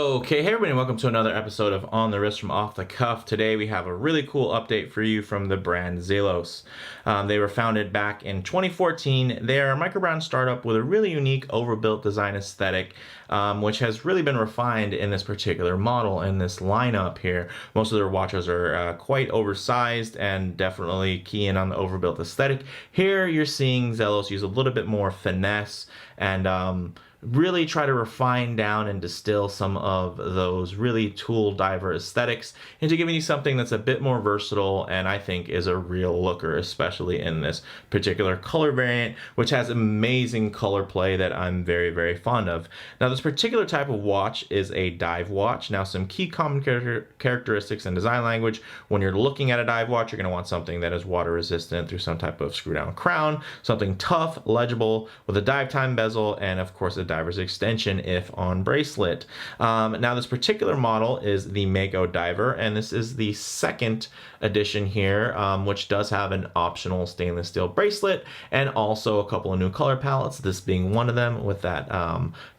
Okay, hey everybody, welcome to another episode of On the Wrist from Off the Cuff. Today we have a really cool update for you from the brand Zelos. They were founded back in 2014. They are a microbrand startup with a really unique overbuilt design aesthetic, which has really been refined in this particular model and this lineup here. Most of their watches are quite oversized and definitely key in on the overbuilt aesthetic. Here you're seeing Zelos use a little bit more finesse and really try to refine down and distill some of those really tool diver aesthetics into giving you something that's a bit more versatile and I think is a real looker, especially in this particular color variant, which has amazing color play that I'm very, very fond of. Now, this particular type of watch is a dive watch. Now, some key common characteristics and design language. When you're looking at a dive watch, you're going to want something that is water resistant through some type of screw down crown, something tough, legible, with a dive time bezel, and of course a diver's extension if on bracelet. Now, this particular model is the Mako Diver, and this is the second edition here, which does have an optional stainless steel bracelet and also a couple of new color palettes, this being one of them with that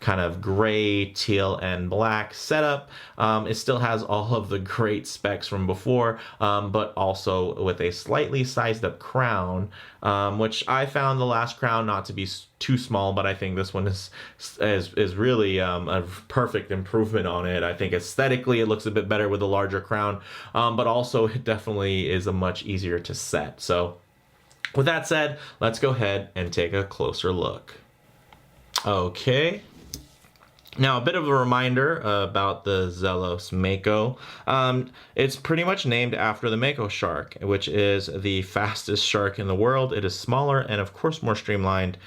kind of gray, teal, and black setup. It still has all of the great specs from before, but also with a slightly sized up crown, which I found the last crown not to be too small, but I think this one is really a perfect improvement on it. I think aesthetically it looks a bit better with a larger crown, but also it definitely is a much easier to set. So with that said, let's go ahead and take a closer look. Okay. Now, a bit of a reminder about the Zelos Mako. It's pretty much named after the Mako shark, which is the fastest shark in the world. It is smaller and, of course, more streamlined,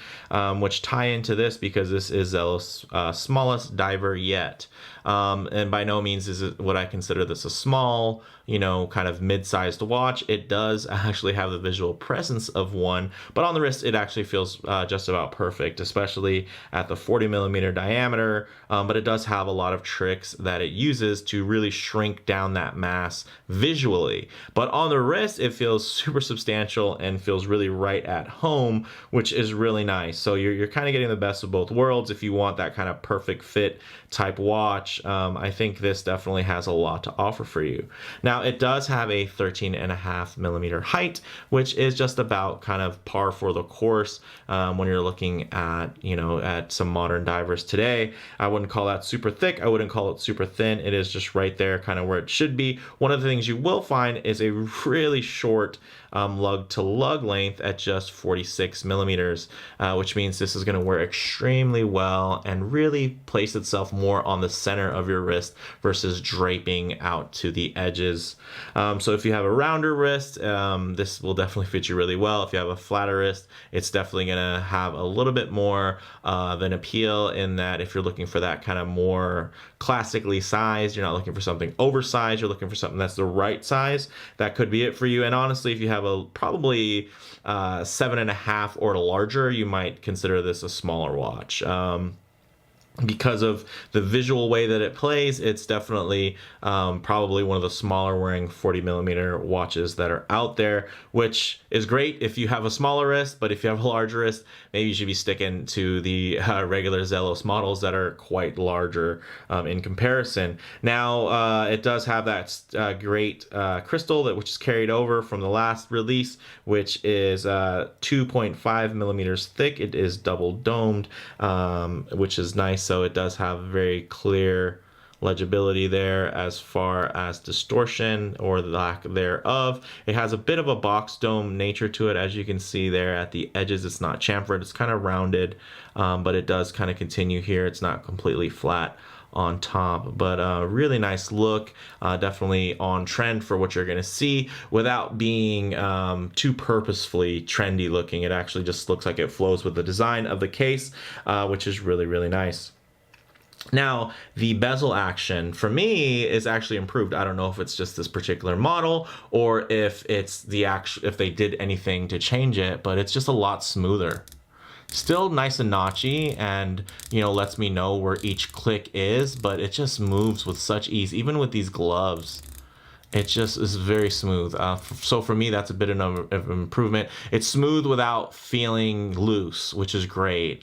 which tie into this because this is Zelos' smallest diver yet. And by no means is it what I consider this a small, kind of mid-sized watch. It does actually have the visual presence of one, but on the wrist, it actually feels just about perfect, especially at the 40mm diameter. But it does have a lot of tricks that it uses to really shrink down that mass visually. But on the wrist, it feels super substantial and feels really right at home, which is really nice. So you're kind of getting the best of both worlds. If you want that kind of perfect fit type watch, I think this definitely has a lot to offer for you. Now, it does have a 13.5mm height, which is just about kind of par for the course when you're looking at, at some modern divers today. I wouldn't call that super thick. I wouldn't call it super thin. It is just right there, kind of where it should be. One of the things you will find is a really short lug to lug length at just 46mm, which means this is going to wear extremely well and really place itself more on the center of your wrist versus draping out to the edges. So if you have a rounder wrist, this will definitely fit you really well. If you have a flatter wrist, it's definitely going to have a little bit more of an appeal in that if you're looking for that kind of more classically sized, you're not looking for something oversized, you're looking for something that's the right size, that could be it for you. And honestly, if you have a probably 7.5 or larger, you might consider this a smaller watch. Because of the visual way that it plays, it's definitely probably one of the smaller wearing 40mm watches that are out there, which is great if you have a smaller wrist, but if you have a larger wrist, maybe you should be sticking to the regular Zelos models that are quite larger in comparison. Now, it does have that great crystal which is carried over from the last release, which is 2.5mm thick. It is double domed, which is nice. So it does have very clear legibility there as far as distortion or the lack thereof. It has a bit of a box dome nature to it. As you can see there at the edges, it's not chamfered, it's kind of rounded, but it does kind of continue here. It's not completely flat on top, but a really nice look, definitely on trend for what you're going to see without being too purposefully trendy looking. It actually just looks like it flows with the design of the case, which is really, really nice. Now, the bezel action for me is actually improved. I don't know if it's just this particular model or if it's if they did anything to change it, but it's just a lot smoother. Still nice and notchy and, lets me know where each click is, but it just moves with such ease, even with these gloves. It just is very smooth. So for me, that's a bit of an improvement. It's smooth without feeling loose, which is great.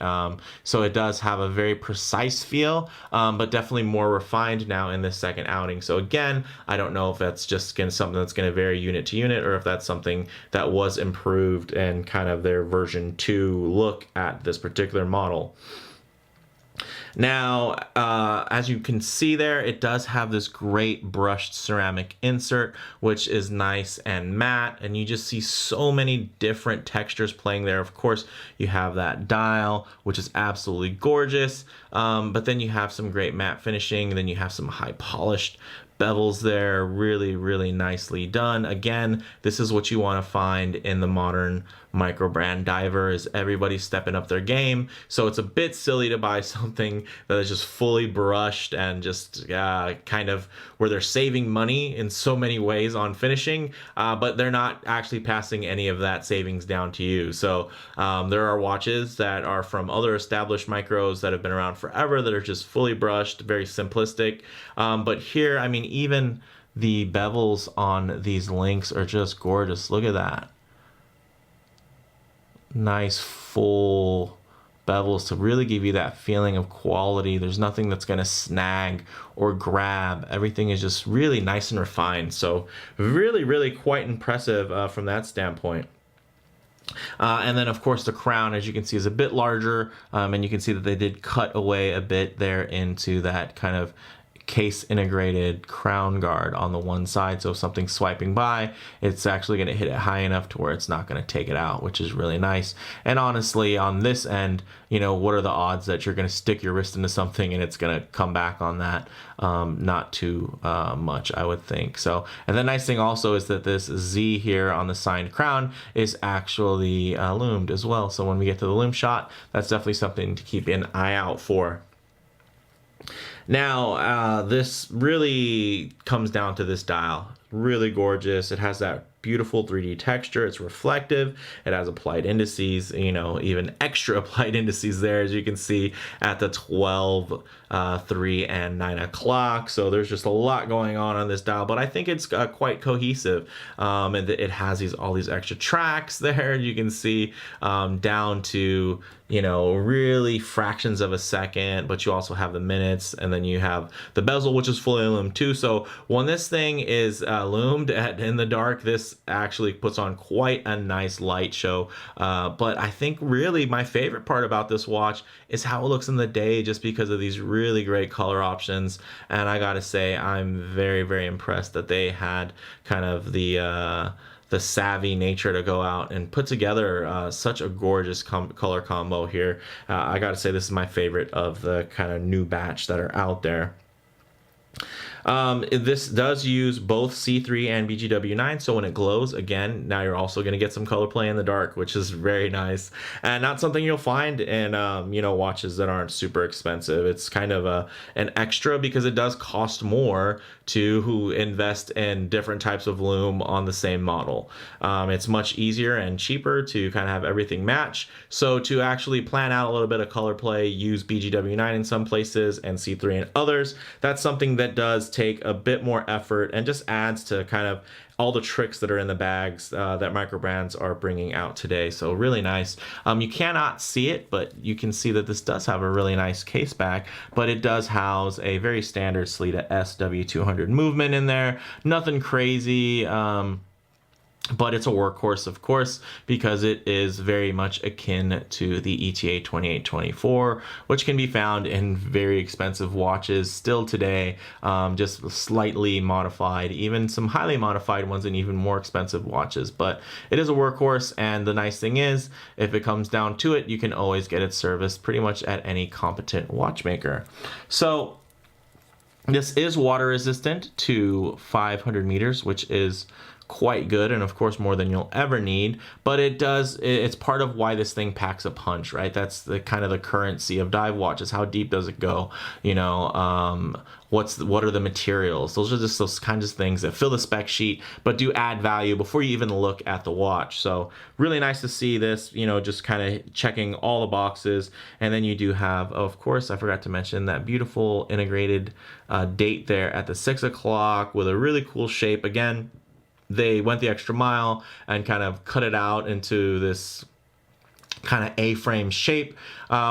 So it does have a very precise feel, but definitely more refined now in this second outing. So again, I don't know if that's just something that's going to vary unit to unit, or if that's something that was improved and kind of their version 2 look at this particular model. Now, as you can see there, it does have this great brushed ceramic insert, which is nice and matte, and you just see so many different textures playing there. Of course, you have that dial, which is absolutely gorgeous, but then you have some great matte finishing, and then you have some high polished bevels there, really, really nicely done. Again, this is what you want to find in the modern micro brand diver, is everybody stepping up their game. So it's a bit silly to buy something that is just fully brushed and just kind of where they're saving money in so many ways on finishing, but they're not actually passing any of that savings down to you. So there are watches that are from other established micros that have been around forever that are just fully brushed, very simplistic. But here, I mean, even the bevels on these links are just gorgeous. Look at that. Nice full bevels to really give you that feeling of quality. There's nothing that's going to snag or grab. Everything is just really nice and refined. So really, really quite impressive from that standpoint. And then, of course, the crown, as you can see, is a bit larger, and you can see that they did cut away a bit there into that kind of case integrated crown guard on the one side, so if something's swiping by, it's actually going to hit it high enough to where it's not going to take it out, which is really nice. And honestly, on this end, you know, what are the odds that you're going to stick your wrist into something and it's going to come back on that? Not too much, I would think. So, and the nice thing also is that this Z here on the signed crown is actually loomed as well. So when we get to the loom shot, that's definitely something to keep an eye out for. Now, this really comes down to this dial. Really gorgeous. It has that beautiful 3D texture. It's reflective. It has applied indices, you know, even extra applied indices there, as you can see at the 12, 3, and 9 o'clock. So there's just a lot going on this dial, but I think it's quite cohesive. And it has all these extra tracks there. You can see down to, you know, really fractions of a second, but you also have the minutes, and then you have the bezel, which is fully loomed too. So when this thing is loomed in the dark, this actually puts on quite a nice light show. But I think really my favorite part about this watch is how it looks in the day, just because of these really great color options. And I gotta say, I'm very, very impressed that they had kind of the savvy nature to go out and put together such a gorgeous color combo here. I gotta say, this is my favorite of the kind of new batch that are out there. This does use both C3 and BGW9, so when it glows, again, now you're also going to get some color play in the dark, which is very nice, and not something you'll find in you know, watches that aren't super expensive. It's kind of an extra because it does cost more to invest in different types of loom on the same model. It's much easier and cheaper to kind of have everything match. So to actually plan out a little bit of color play, use BGW9 in some places and C3 in others. That's something that does take a bit more effort and just adds to kind of all the tricks that are in the bags that micro brands are bringing out today. So really nice. You cannot see it, but you can see that this does have a really nice case back, but it does house a very standard Sellita SW200 movement in there. Nothing crazy. But it's a workhorse, of course, because it is very much akin to the ETA 2824, which can be found in very expensive watches still today, just slightly modified, even some highly modified ones and even more expensive watches. But it is a workhorse, and the nice thing is, if it comes down to it, you can always get it serviced pretty much at any competent watchmaker. So this is water resistant to 500 meters, which is quite good, and of course more than you'll ever need, but it's part of why this thing packs a punch, right? That's the kind of the currency of dive watches. How deep does it go? You know, what are the materials? Those are just those kinds of things that fill the spec sheet but do add value before you even look at the watch. So really nice to see this, you know, just kind of checking all the boxes. And then you do have, of course, I forgot to mention that beautiful integrated date there at the 6 o'clock with a really cool shape. Again, they went the extra mile and kind of cut it out into this kind of A-frame shape,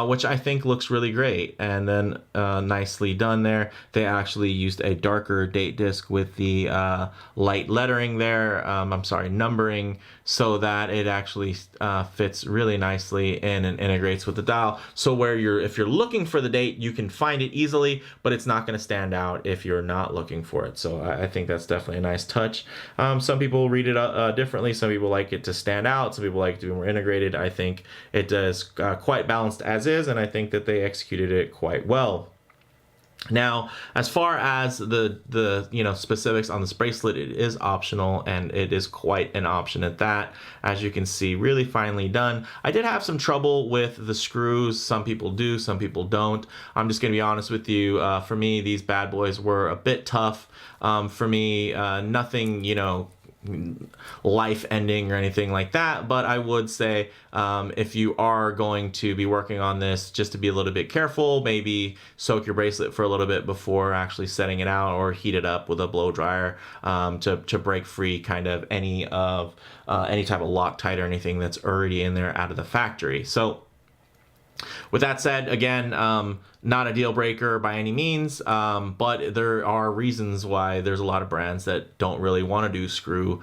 which I think looks really great. And then nicely done there. They actually used a darker date disc with the light lettering there, numbering, so that it actually fits really nicely in and integrates with the dial. So where if you're looking for the date, you can find it easily, but it's not going to stand out if you're not looking for it. So I think that's definitely a nice touch. Some people read it differently. Some people like it to stand out. Some people like it to be more integrated. I think it does quite balanced as is, and I think that they executed it quite well. Now, as far as the you know, specifics on this bracelet, it is optional, and it is quite an option at that. As you can see, really finely done. I did have some trouble with the screws. Some people do, some people don't. I'm just gonna be honest with you. For me, these bad boys were a bit tough. For me, nothing, you know, life ending or anything like that, but I would say if you are going to be working on this, just to be a little bit careful, maybe soak your bracelet for a little bit before actually setting it out, or heat it up with a blow dryer to break free kind of any type of Loctite or anything that's already in there out of the factory. So with that said, again, not a deal breaker by any means, but there are reasons why there's a lot of brands that don't really want to do screw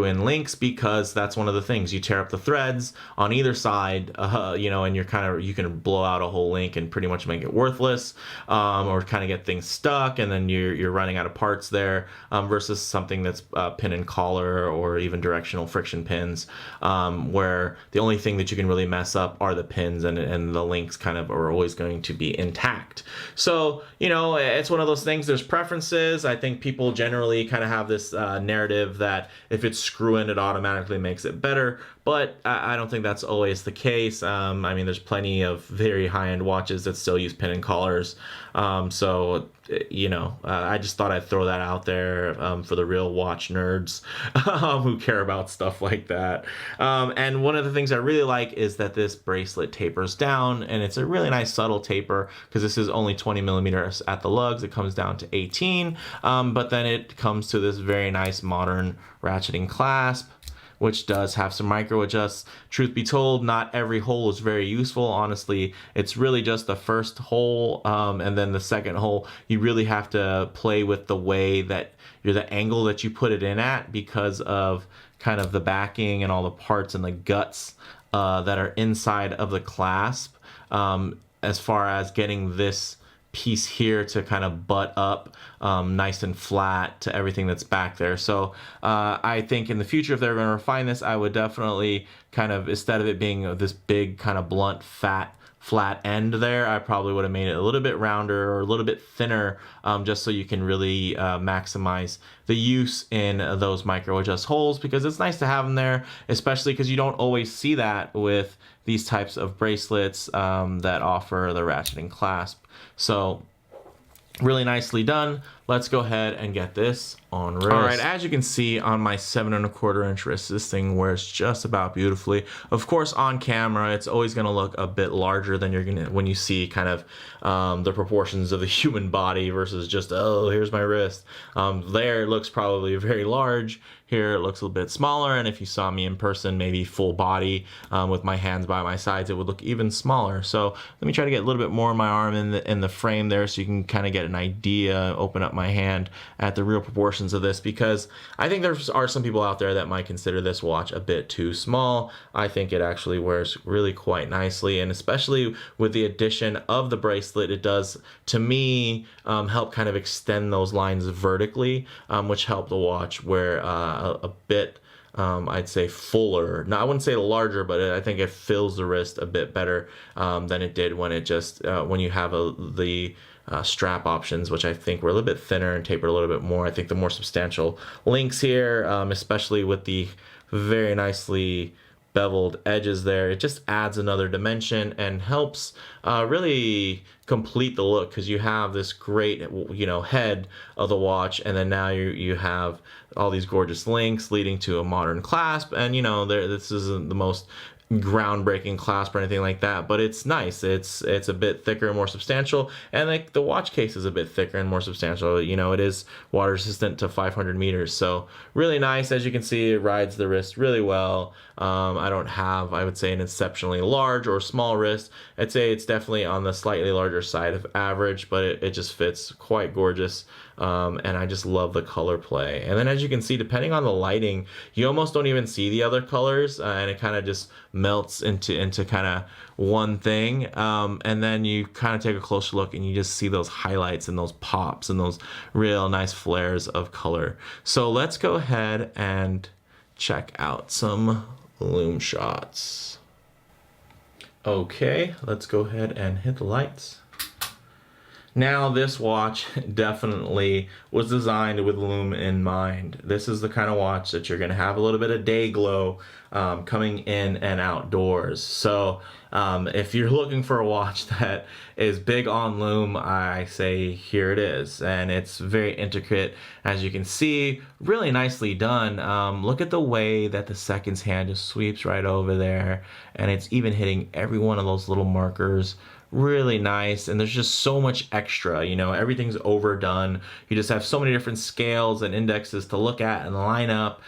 in links, because that's one of the things. You tear up the threads on either side, you know, and you can blow out a whole link and pretty much make it worthless, or kind of get things stuck, and then you're running out of parts there, versus something that's pin and collar or even directional friction pins, where the only thing that you can really mess up are the pins, and the links kind of are always going to be intact. So, you know, it's one of those things. There's preferences. I think people generally kind of have this narrative that if it's screw-in, it automatically makes it better, but I don't think that's always the case. I mean, there's plenty of very high-end watches that still use pin and collars. So, you know, I just thought I'd throw that out there for the real watch nerds who care about stuff like that. And one of the things I really like is that this bracelet tapers down, and it's a really nice subtle taper, because this is only 20 millimeters at the lugs. It comes down to 18, but then it comes to this very nice modern ratcheting clasp, which does have some micro adjusts. Truth be told, not every hole is very useful. Honestly, it's really just the first hole, and then the second hole, you really have to play with the way that the angle that you put it in at, because of kind of the backing and all the parts and the guts that are inside of the clasp, as far as getting this piece here to kind of butt up nice and flat to everything that's back there. So I think in the future, if they're going to refine this, I would definitely kind of, instead of it being this big kind of blunt flat end there, I probably would have made it a little bit rounder or a little bit thinner, just so you can really maximize the use in those micro adjust holes, because it's nice to have them there, especially because you don't always see that with these types of bracelets that offer the ratcheting clasp. So really nicely done. Let's go ahead and get this on wrist. All right, as you can see on my 7 1/4 inch wrist, this thing wears just about beautifully. Of course, on camera, it's always gonna look a bit larger than you're gonna, when you see kind of the proportions of the human body versus just, oh, here's my wrist. There it looks probably very large. Here it looks a little bit smaller, and if you saw me in person, maybe full body with my hands by my sides, it would look even smaller. So let me try to get a little bit more of my arm in the frame there, so you can kind of get an idea, open up my hand at the real proportions of this, because I think there are some people out there that might consider this watch a bit too small. I think it actually wears really quite nicely, and especially with the addition of the bracelet, it does, to me, help kind of extend those lines vertically, which help the watch wear a bit, I'd say fuller. Now, I wouldn't say larger, but I think it fills the wrist a bit better than it did when it just when you have the strap options, which I think were a little bit thinner and tapered a little bit more. I think the more substantial links here, especially with the very nicely beveled edges there, it just adds another dimension and helps really complete the look, because you have this great, you know, head of the watch, and then now you have all these gorgeous links leading to a modern clasp. And you know, this isn't the most groundbreaking clasp or anything like that, but it's nice. It's a bit thicker and more substantial, and like the watch case is a bit thicker and more substantial. You know, it is water resistant to 500 meters, so really nice. As you can see, it rides the wrist really well. I don't have, I would say, an exceptionally large or small wrist. I'd say it's definitely on the slightly larger side of average, but it just fits quite gorgeous. And I just love the color play. And then as you can see, depending on the lighting, you almost don't even see the other colors, and it kind of just melts into kind of one thing. And then you kind of take a closer look and you just see those highlights and those pops and those real nice flares of color. So let's go ahead and check out some lume shots. Okay, let's go ahead and hit the lights. Now, this watch definitely was designed with lume in mind. This is the kind of watch that you're going to have a little bit of day glow coming in and outdoors. So if you're looking for a watch that is big on lume, I say here it is. And it's very intricate, as you can see, really nicely done. Look at the way that the seconds hand just sweeps right over there, and it's even hitting every one of those little markers. Really nice. And there's just so much extra, you know, everything's overdone. You just have so many different scales and indexes to look at and line up,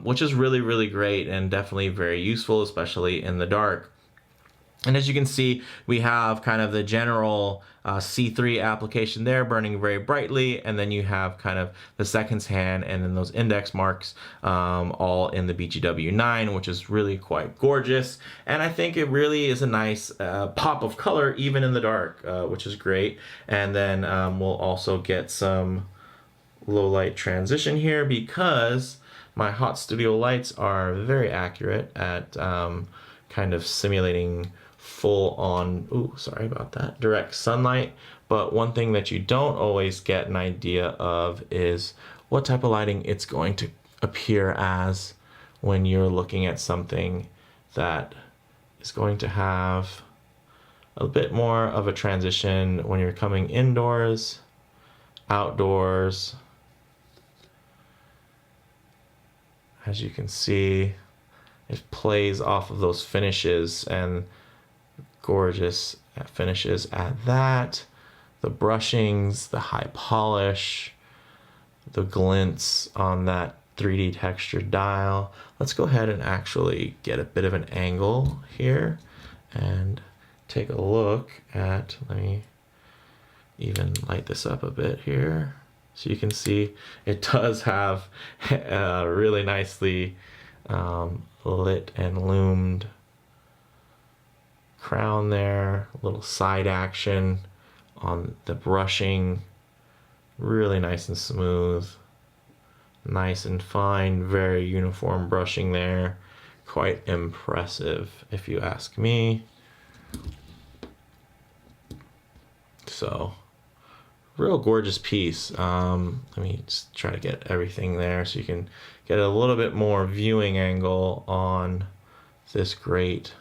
which is really, really great and definitely very useful, especially in the dark. And as you can see, we have kind of the general C3 application there burning very brightly, and then you have kind of the seconds hand and then those index marks all in the BGW9, which is really quite gorgeous. And I think it really is a nice pop of color even in the dark, which is great. And then we'll also get some low light transition here, because my hot studio lights are very accurate at kind of simulating full on, ooh, sorry about that, direct sunlight. But one thing that you don't always get an idea of is what type of lighting it's going to appear as when you're looking at something that is going to have a bit more of a transition when you're coming indoors, outdoors. As you can see, it plays off of those finishes, and gorgeous finishes at that. The brushings, the high polish, the glints on that 3D textured dial. Let's go ahead and actually get a bit of an angle here and take a look at, let me even light this up a bit here. So you can see it does have a really nicely lit and lumed crown there, a little side action on the brushing, really nice and smooth, nice and fine, very uniform brushing there, quite impressive if you ask me. So real gorgeous piece. Let me just try to get everything there so you can get a little bit more viewing angle on this great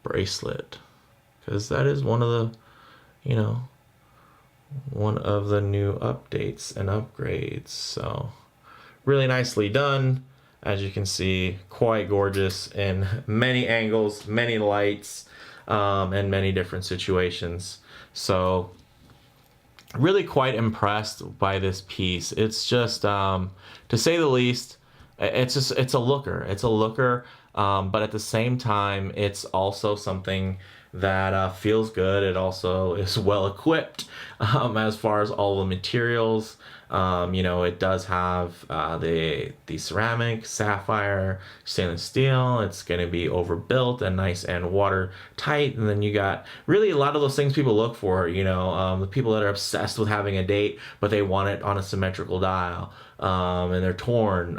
bracelet, because that is one of the, you know, one of the new updates and upgrades. So really nicely done. As you can see, quite gorgeous in many angles, many lights, and many different situations. So really quite impressed by this piece. It's just, to say the least, it's a looker. It's a looker. But at the same time, it's also something that feels good. It also is well equipped as far as all the materials You know, it does have the ceramic, sapphire, stainless steel. It's going to be overbuilt and nice and watertight. And then you got really a lot of those things people look for, you know, the people that are obsessed with having a date, but they want it on a symmetrical dial. And they're torn.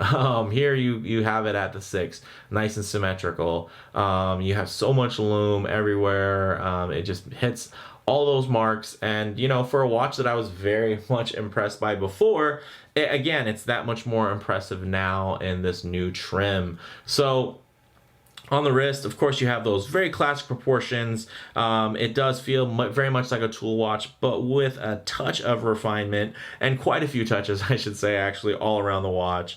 Here you have it at the 6, nice and symmetrical. You have so much lume everywhere. It just hits all those marks. And you know, for a watch that I was very much impressed by before, again, it's that much more impressive now in this new trim. So on the wrist, of course, you have those very classic proportions. It does feel very much like a tool watch, but with a touch of refinement and quite a few touches, I should say, actually, all around the watch.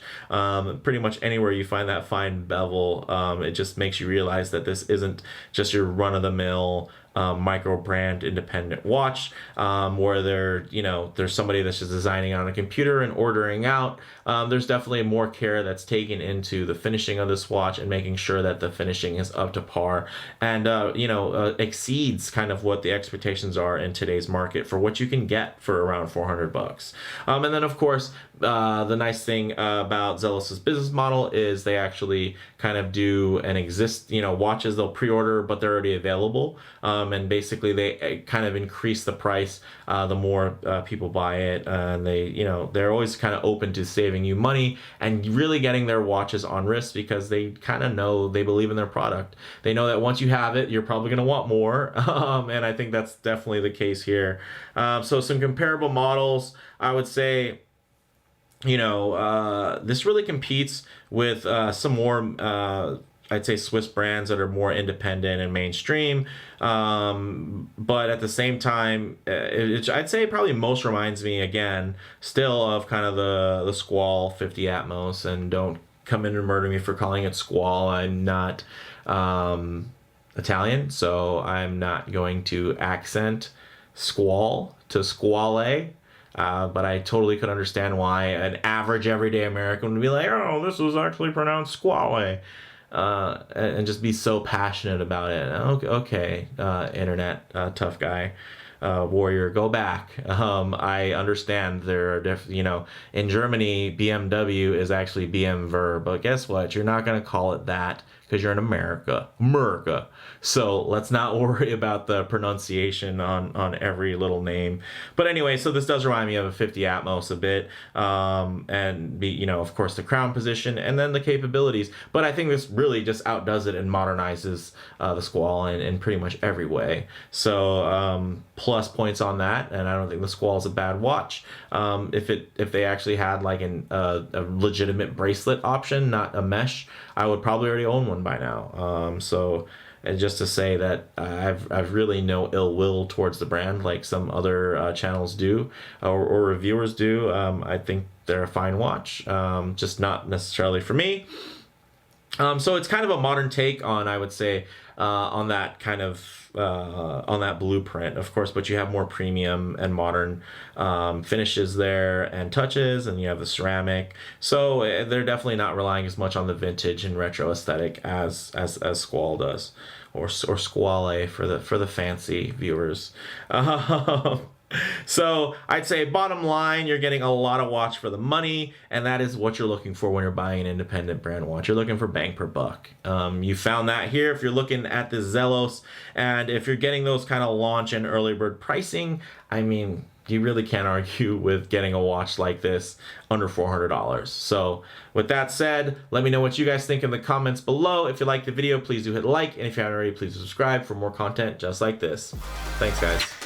Pretty much anywhere you find that fine bevel, it just makes you realize that this isn't just your run-of-the-mill micro brand independent watch, where there's somebody that's just designing on a computer and ordering out. There's definitely more care that's taken into the finishing of this watch and making sure that the finishing is up to par and exceeds kind of what the expectations are in today's market for what you can get for around $400. And then of course, the nice thing about Zelos's business model is they actually kind of do watches they'll pre-order, but they're already available. And basically they kind of increase the price the more people buy it, and they're always kind of open to saving you money and really getting their watches on wrist because they kind of know, they believe in their product. They know that once you have it, you're probably going to want more, and I think that's definitely the case here. So some comparable models, I would say, this really competes with some more I'd say Swiss brands that are more independent and mainstream, but at the same time, I'd say it probably most reminds me again still of kind of the Squall 50 Atmos. And don't come in and murder me for calling it Squall. I'm not Italian, so I'm not going to accent Squall to Squale. But I totally could understand why an average everyday American would be like, oh, this was actually pronounced Squale. And just be so passionate about it. Okay, internet tough guy, warrior, go back. I understand there are in Germany, BMW is actually BMW, but guess what? You're not going to call it that because you're in America. So let's not worry about the pronunciation on every little name. But anyway, so this does remind me of a 50 Atmos a bit, and of course the crown position and then the capabilities. But I think this really just outdoes it and modernizes the Squall in pretty much every way. So plus points on that, and I don't think the Squall is a bad watch. If they actually had like a legitimate bracelet option, not a mesh, I would probably already own one by now. And just to say that I've really no ill will towards the brand like some other channels do or reviewers do. I think they're a fine watch, just not necessarily for me. So it's kind of a modern take on, I would say, on that kind of on that blueprint, of course, but you have more premium and modern finishes there and touches, and you have the ceramic. So they're definitely not relying as much on the vintage and retro aesthetic as Squall does, or Squale for the fancy viewers. So I'd say bottom line, you're getting a lot of watch for the money, and that is what you're looking for when you're buying an independent brand watch. You're looking for bang per buck. You found that here if you're looking at the Zelos, and if you're getting those kind of launch and early bird pricing, I mean, you really can't argue with getting a watch like this under $400. So with that said, let me know what you guys think in the comments below. If you liked the video, please do hit like, and if you haven't already, please subscribe for more content just like this. Thanks, guys.